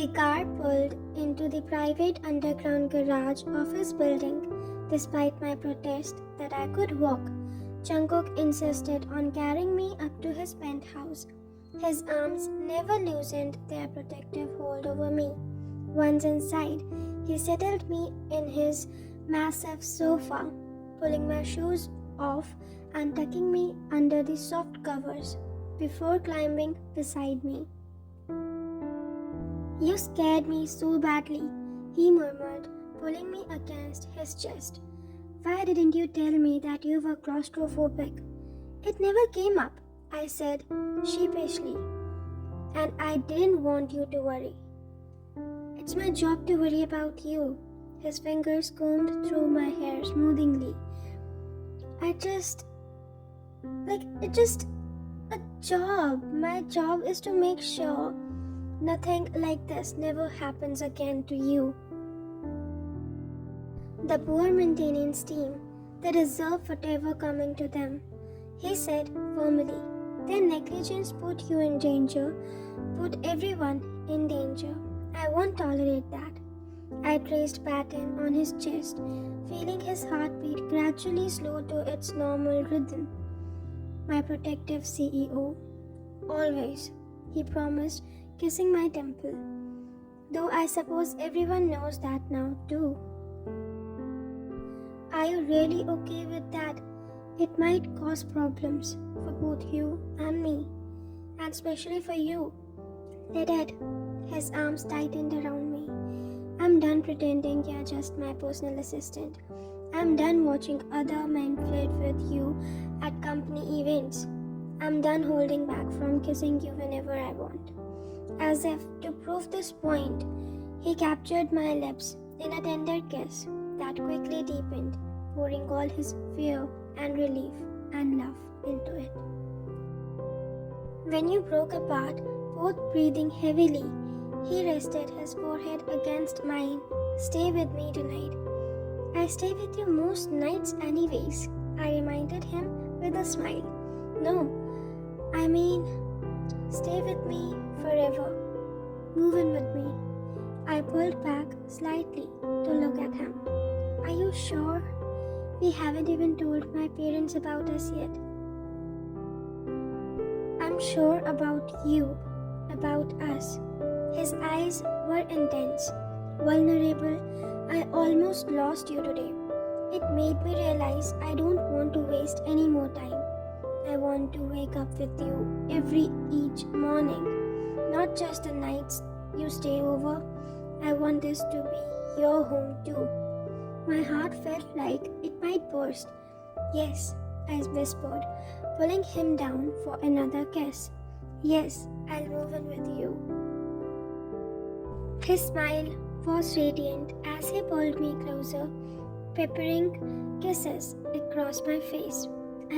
The car pulled into the private underground garage of his building. Despite my protest that I could walk, Jungkook insisted on carrying me up to his penthouse. His arms never loosened their protective hold over me. Once inside, he settled me in his massive sofa, pulling my shoes off and tucking me under the soft covers before climbing beside me. "You scared me so badly," he murmured, pulling me against his chest. "Why didn't you tell me that you were claustrophobic?" "It never came up," I said sheepishly, "and I didn't want you to worry." "It's my job to worry about you." His fingers combed through my hair smoothingly. It's just a job. My job is to make sure nothing like this never happens again to you. The poor maintenance team, they deserve whatever coming to them," he said firmly. "Their negligence put you in danger, put everyone in danger. I won't tolerate that." I traced pattern on his chest, feeling his heartbeat gradually slow to its normal rhythm. "My protective CEO. Always," he promised, kissing my temple. "Though I suppose everyone knows that now too." "Are you really okay with that? It might cause problems for both you and me, and especially for you." "Let it." His arms tightened around me. "I'm done pretending you're just my personal assistant. I'm done watching other men flirt with you at company events. I'm done holding back from kissing you whenever I want." As if to prove this point, he captured my lips in a tender kiss that quickly deepened, pouring all his fear and relief and love into it. When you broke apart, both breathing heavily, he rested his forehead against mine. "Stay with me tonight." "I stay with you most nights anyways," I reminded him with a smile. "No, I mean, stay with me forever. Move in with me." I pulled back slightly to look at him. "Are you sure? We haven't even told my parents about us yet." "I'm sure about you, about us." His eyes were intense, vulnerable. "I almost lost you today. It made me realize I don't want to waste any more time. I want to wake up with you each morning, not just the nights you stay over. I want this to be your home too." My heart felt like it might burst. "Yes," I whispered, pulling him down for another kiss. "Yes, I'll move in with you." His smile was radiant as he pulled me closer, peppering kisses across my face.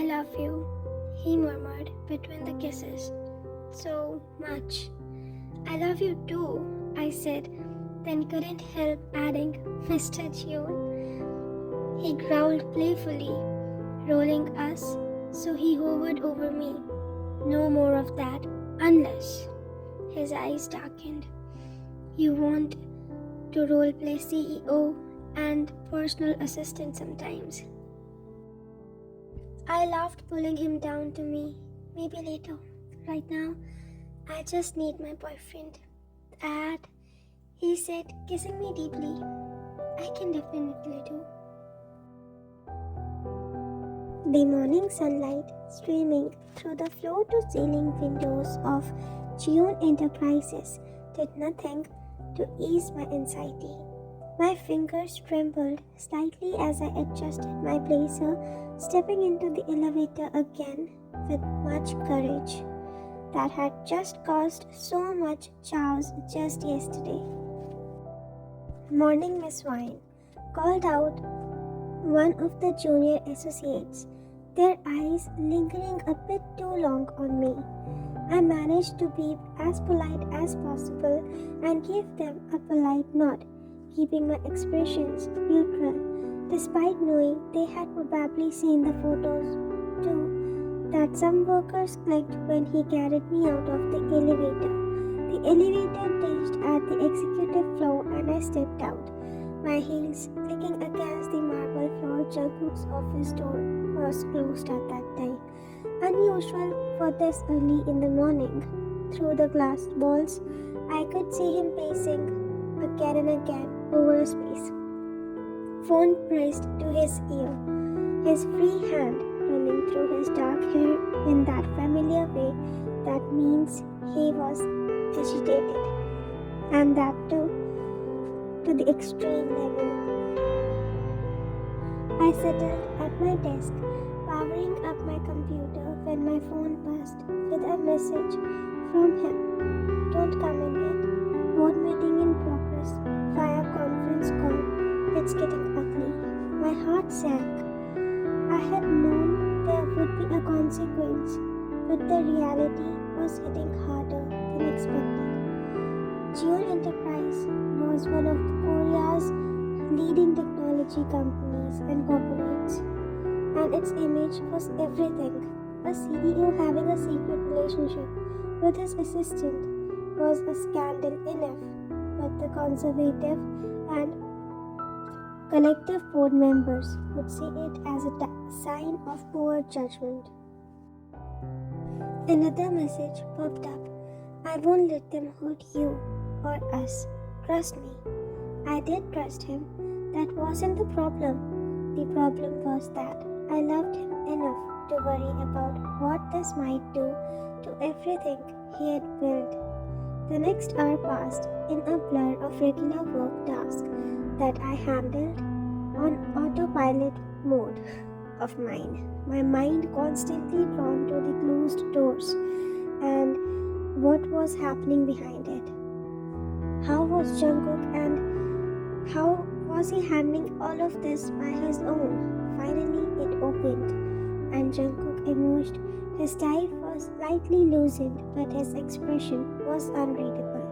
"I love you," he murmured between the kisses. "So much." "I love you too," I said, then couldn't help adding, "Mr. June." He growled playfully, rolling us, so he hovered over me. "No more of that, unless..." His eyes darkened. "You want to roleplay CEO and personal assistant sometimes." I laughed, pulling him down to me. "Maybe later. Right now, I just need my boyfriend." "That," he said, kissing me deeply. "I can definitely do." The morning sunlight streaming through the floor-to-ceiling windows of June Enterprises did nothing to ease my anxiety. My fingers trembled slightly as I adjusted my blazer, stepping into the elevator again with much courage that had just caused so much chaos just yesterday. "Morning, Miss Wine," called out one of the junior associates, their eyes lingering a bit too long on me. I managed to be as polite as possible and gave them a polite nod, keeping my expressions neutral, despite knowing they had probably seen the photos too that some workers clicked when he carried me out of the elevator. The elevator reached at the executive floor and I stepped out, my heels clicking against the marble floor. Jungkook's office door was closed at that time, unusual for this early in the morning. Through the glass walls, I could see him pacing again and again over a space, phone pressed to his ear, his free hand running through his dark hair in that familiar way that means he was agitated, and that too to the extreme level. I settled at my desk, powering up my computer when my phone buzzed with a message from him. Don't come in yet. Board meeting in progress. Via conference call. It's getting ugly. My heart sank. I had known there would be a consequence, but the reality was hitting harder than expected. Jewel Enterprise was one of Korea's leading technology companies and corporates, and its image was everything. A CEO having a secret relationship with his assistant was a scandal enough, but the conservative and collective board members would see it as a sign of poor judgment. Another message popped up. I won't let them hurt you or us. Trust me. I did trust him. That wasn't the problem. The problem was that I loved him enough to worry about what this might do to everything he had built. The next hour passed in a blur of regular work tasks that I handled on autopilot mode of mine. My mind constantly drawn to the closed doors and what was happening behind it. How was Jungkook and how was he handling all of this by his own? Finally, it opened and Jungkook emerged. His tie was slightly loosened, but his expression was unreadable.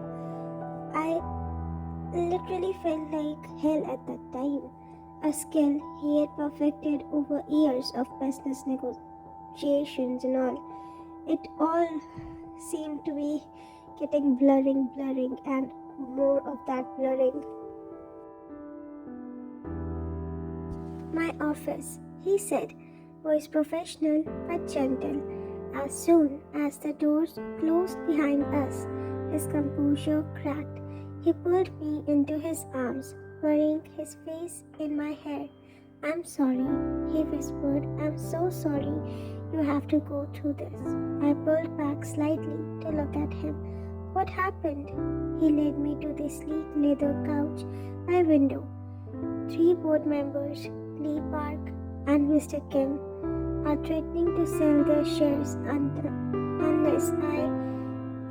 I literally felt like hell at that time, a skill he had perfected over years of business negotiations and all. It all seemed to be getting blurring, and more of that blurring. My office, he said, was professional but gentle. As soon as the doors closed behind us, his composure cracked. He pulled me into his arms, burying his face in my hair. I'm sorry, he whispered. I'm so sorry you have to go through this. I pulled back slightly to look at him. What happened? He led me to the sleek leather couch by window. 3 board members, Lee Park and Mr. Kim, are threatening to sell their shares unless I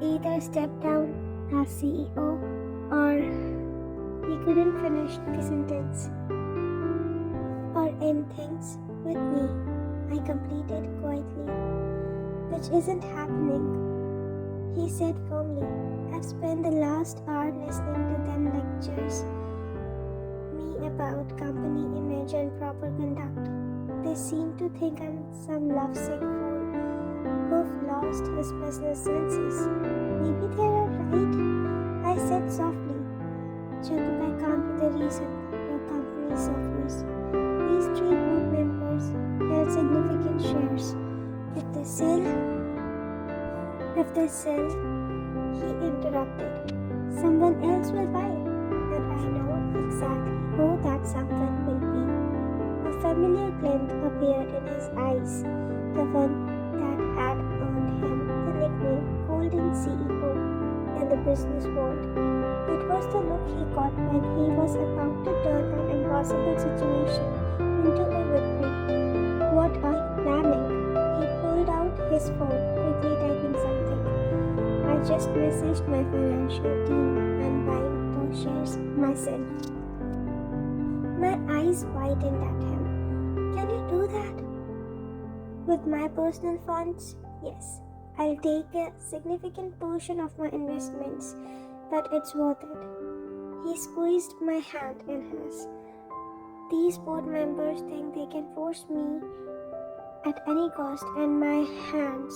either step down as CEO or he couldn't finish the sentence. Or end things with me, I completed quietly. Which isn't happening, he said firmly. I've spent the last hour listening to them lectures me about company image and proper conduct. They seem to think I'm some lovesick fool who've lost his business senses. Maybe they're right, I said softly. Jungkook, I can't be the reason your company suffers. These 3 board members held significant shares. If they sell, he interrupted. Someone else will buy, and I know exactly who that someone will be. A familiar glint appeared in his eyes, the one that had earned him the nickname Golden CEO in the business world. It was the look he got when he was about to turn an impossible situation into a victory. What are you planning? He pulled out his phone, quickly typing something. I just messaged my financial team and buying those shares myself. My eyes widened at him. Can you do that? With my personal funds? Yes. I'll take a significant portion of my investments, but it's worth it. He squeezed my hand in his. These board members think they can force me at any cost in my hands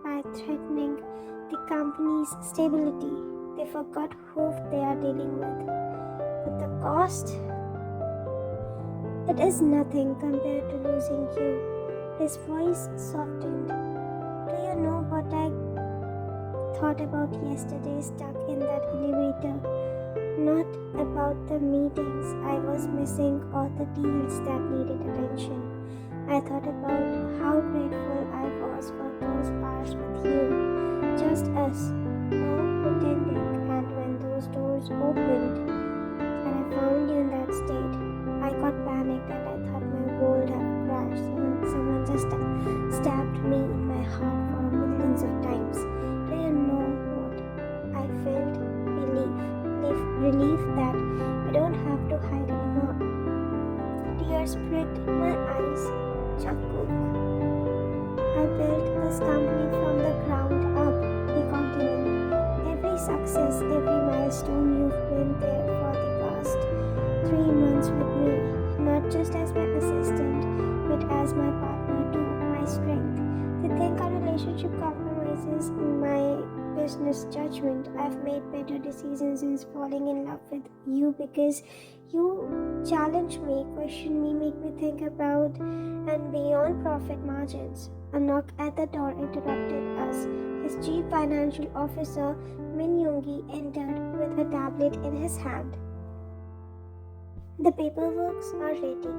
by threatening the company's stability. they forgot who they are dealing with. But the cost, it is nothing compared to losing you. His voice softened. Do you know what I thought about yesterday stuck in that elevator? Not about the meetings I was missing or the deals that needed attention. I thought about how grateful I was for those hours with you. Just us, no pretending. And when those doors opened and I found you in that state, I got panicked and I thought my world had crashed. Someone just stabbed me in my heart for millions of times. Do you know what? I felt relief that I don't have to hide anymore. Tears pricked my eyes. Jungkook, I built this company from the ground up, he continued. Every success, every milestone, you've been there for the past 3 months with me, not just as my assistant, but as my partner too, my strength. To think our relationship compromises my business judgment. I've made better decisions since falling in love with you because you challenge me, question me, make me think about and beyond profit margins. A knock at the door interrupted us. His chief financial officer, Min Yoongi, entered with a tablet in his hand. The paperworks are ready,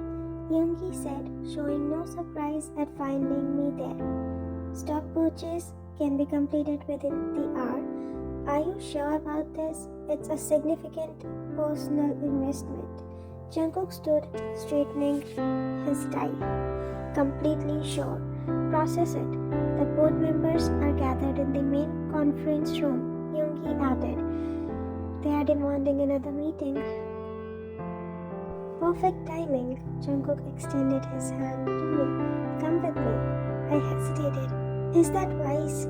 Yoongi said, showing no surprise at finding me there. Stock purchase can be completed within the hour. Are you sure about this? It's a significant personal investment. Jungkook stood, straightening his tie. Completely sure. Process it. The board members are gathered in the main conference room, Yoongi added. They are demanding another meeting. Perfect timing. Jungkook extended his hand to me. Come with me. I hesitated. Is that wise?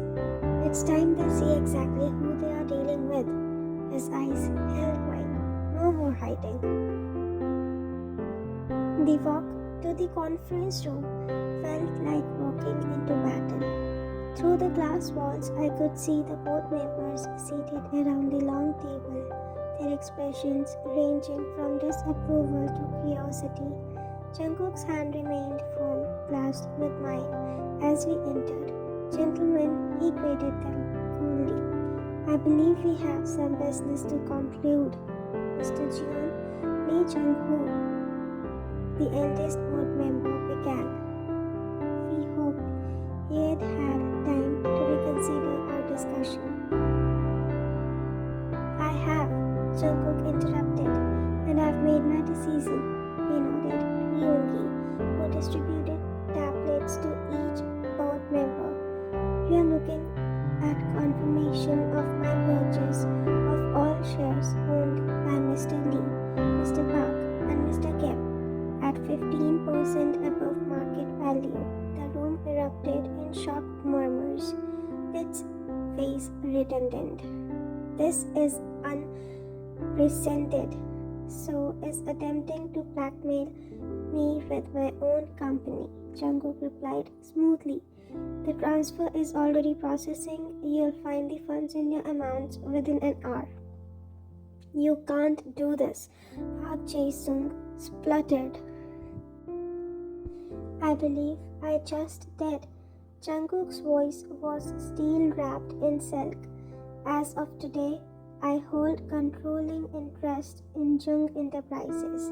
It's time they see exactly who they are dealing with. His eyes held mine. No more hiding. The walk to the conference room felt like walking into battle. Through the glass walls, I could see the board members seated around the long table, their expressions ranging from disapproval to curiosity. Jungkook's hand remained firm, clasped with mine as we entered. Gentlemen, he greeted them coolly. I believe we have some business to conclude. Mr. Jeon, Lee Jung-hoo, the eldest board member, began. We hoped he had had time to reconsider our discussion. I have, Jungkook interrupted, and I've made my decision. He nodded to Yoongi, who distributed tablets to each board member. We are looking at confirmation of my purchase of all shares owned by Mr. Lee, Mr. Park, and Mr. Kim at 15% above market value. The room erupted in shocked murmurs, its face redundant. This is unprecedented. So is attempting to blackmail me with my own company, Jungkook replied smoothly. The transfer is already processing. You'll find the funds in your amounts within an hour. You can't do this, Park Jae-sung spluttered. I believe I just did. Jungkook's voice was steel wrapped in silk. As of today, I hold controlling interest in Jung Enterprises.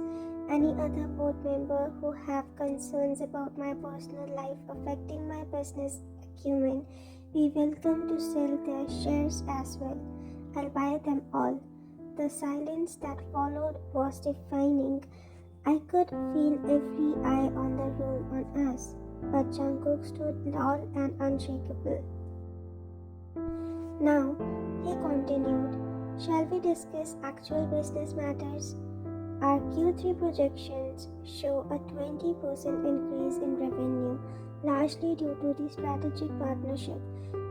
Any other board member who have concerns about my personal life affecting my business acumen, be welcome to sell their shares as well. I'll buy them all. The silence that followed was deafening. I could feel every eye on the room on us, but Jungkook stood tall and unshakable. Now, he continued, shall we discuss actual business matters? Our Q3 projections show a 20% increase in revenue, largely due to the strategic partnership.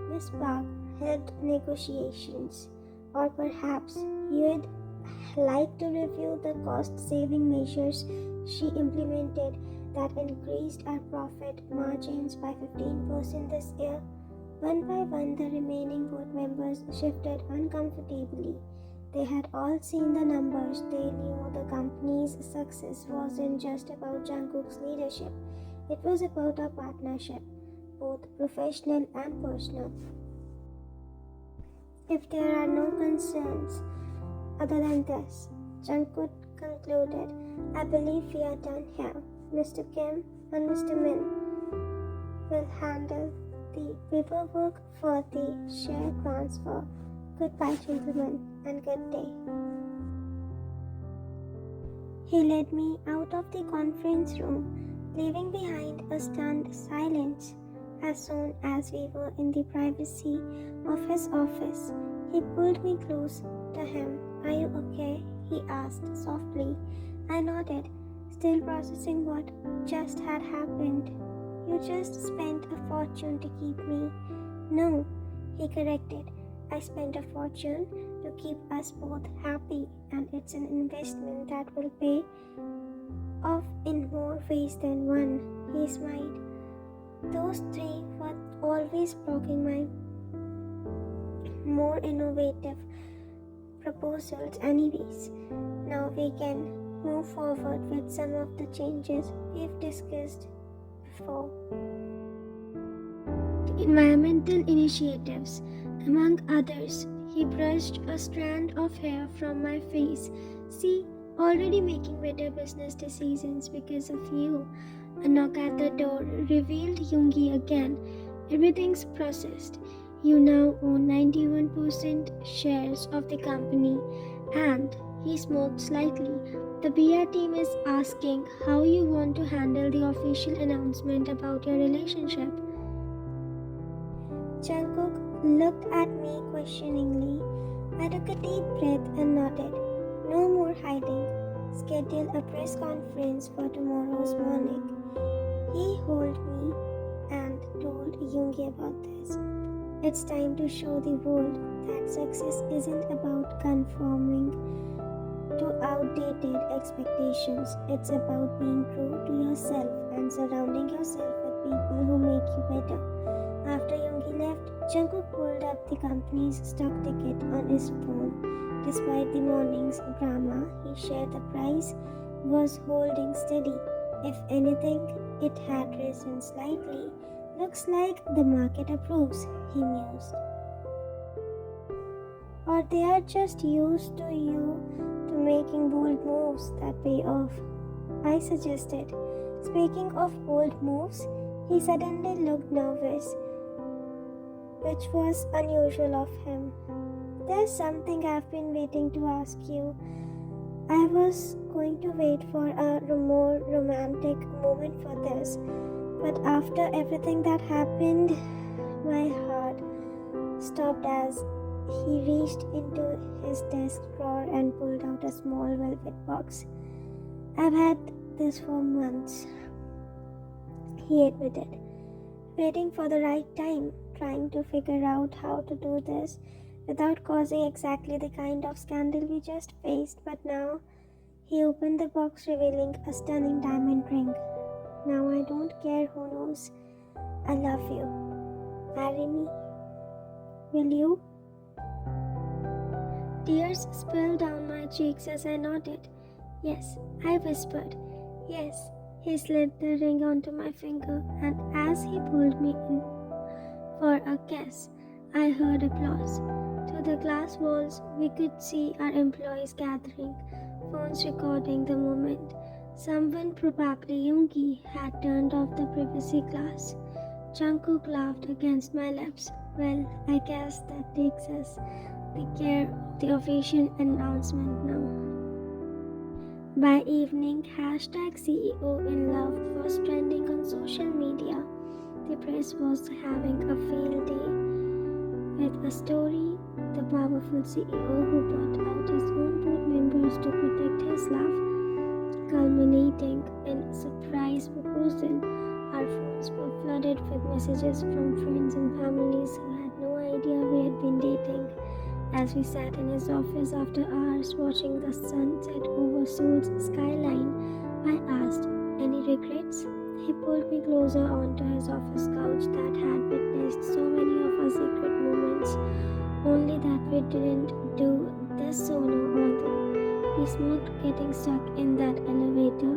Ms. Park helped negotiations, or perhaps you'd like to review the cost-saving measures she implemented that increased our profit margins by 15% this year. One by one, the remaining board members shifted uncomfortably. They had all seen the numbers. They knew the company's success wasn't just about Jungkook's leadership. It was about our partnership, both professional and personal. If there are no concerns other than this, Jungkook concluded, I believe we are done here. Mr. Kim and Mr. Min will handle the paperwork for the share transfer. Goodbye, gentlemen, and good day. He led me out of the conference room, leaving behind a stunned silence. As soon as we were in the privacy of his office, he pulled me close to him. Are you okay? He asked softly. I nodded, still processing what just had happened. You just spent a fortune to keep me. No, he corrected. I spent a fortune to keep us both happy, and it's an investment that will pay off in more ways than one. He smiled. Those three were always blocking my more innovative proposals anyways. Now we can move forward with some of the changes we've discussed before. Environmental initiatives, among others. He brushed a strand of hair from my face. See, already making better business decisions because of you. A knock at the door revealed Yoongi again. Everything's processed. You now own 91% shares of the company, and he smoked slightly. The BR team is asking how you want to handle the official announcement about your relationship. Jungkook looked at me questioningly. I took a deep breath and nodded. No more hiding. Schedule a press conference for tomorrow's morning. He held me and told Yoongi about this. It's time to show the world that success isn't about conforming to outdated expectations. It's about being true to yourself and surrounding yourself with people who make you better. After Yoongi left, Jungkook pulled up the company's stock ticket on his phone. Despite the morning's drama, he shared the price was holding steady. If anything, it had risen slightly. Looks like the market approves, he mused. Or they are just used to you to making bold moves that pay off, I suggested. Speaking of bold moves, he suddenly looked nervous, which was unusual of him. There's something I've been waiting to ask you. I was going to wait for a more romantic moment for this, but after everything that happened, my heart stopped as he reached into his desk drawer and pulled out a small velvet box. I've had this for months, he admitted, waiting for the right time, trying to figure out how to do this without causing exactly the kind of scandal we just faced. But now, he opened the box revealing a stunning diamond ring. Now I don't care who knows. I love you. Marry me. Will you? Tears spilled down my cheeks as I nodded. Yes, I whispered. Yes. He slid the ring onto my finger, and as he pulled me in for a kiss, I heard applause. Through the glass walls, we could see our employees gathering, phones recording the moment. Someone, probably Yoongi, had turned off the privacy glass. Jungkook laughed against my lips. Well, I guess that takes us the care of the official announcement now. By evening, #CEO in love was trending on social media. The press was having a field day with a story. The powerful CEO who brought out his own board members to protect his love, culminating in a surprise proposal. Our phones were flooded with messages from friends and families who had no idea we had been dating. As we sat in his office after hours watching the sunset over Seoul's skyline, I asked, any regrets? He pulled me closer onto his office couch that had witnessed so many of our secret moments, only that we didn't do this sooner, although he smoked getting stuck in that elevator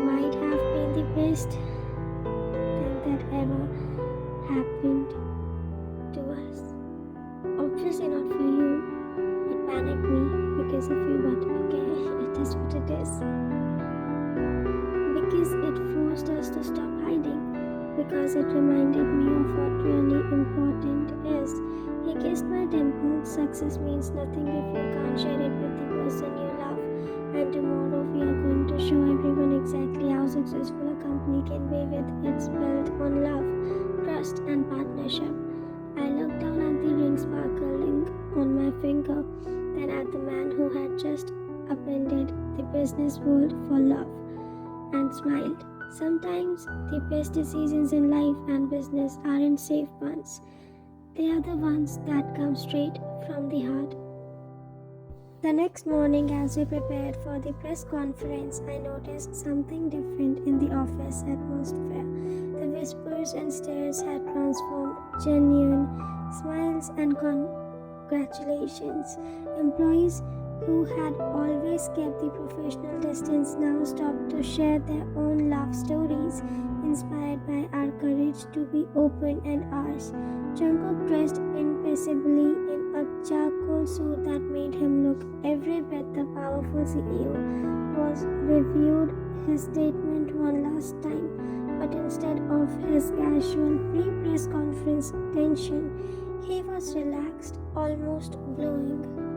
might have been the best thing that ever happened to us. Obviously not for you. It panicked me because of you, but okay, it is what it is. Because it forced us to stop hiding. Because it reminded me of what really important is. He kissed my temple. Success means nothing if you can't share it with the person you love. And tomorrow we are going to show everyone exactly how successful a company can be with its built on love, trust, and partnership. I looked down at the ring sparkling on my finger, then at the man who had just upended the business world for love, and smiled. Sometimes the best decisions in life and business aren't safe ones. They are the ones that come straight from the heart. The next morning, as we prepared for the press conference, I noticed something different in the office atmosphere. The whispers and stares had transformed genuine smiles and congratulations. Employees who had always kept the professional distance now stopped to share their own love stories, inspired by our courage to be open and ours. Jungkook, dressed impeccably in a charcoal suit that made him look every bit the powerful CEO, was reviewed his statement one last time, but instead of his casual pre-press conference tension, he was relaxed, almost glowing.